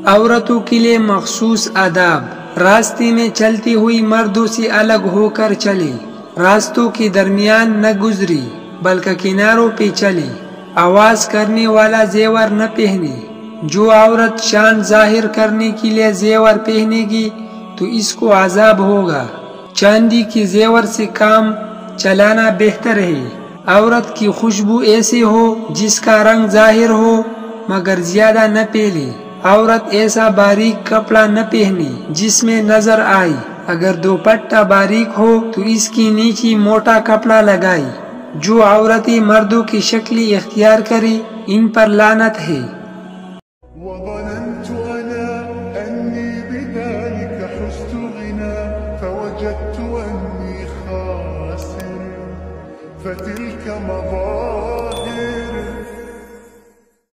औरतों के लिए मखसूस आदाब। रास्ते में चलती हुई मर्दों से अलग होकर चले, रास्तों के दरमियान न गुजरी बल्कि किनारों पे चले। आवाज करने वाला जेवर न पहने। जो औरत शान जाहिर करने के लिए जेवर पहनेगी तो इसको अजाब होगा। चांदी के जेवर से काम चलाना बेहतर है। औरत की खुशबू ऐसी हो जिसका रंग जाहिर हो मगर ज्यादा न पहले। औरत ऐसा बारीक कपड़ा न पहने जिसमें नजर आए। अगर दुपट्टा बारीक हो तो इसकी नीचे मोटा कपड़ा लगाए। जो औरतें मर्दों की शक्ल इख्तियार करे इन पर लानत है। فتلك مظاهر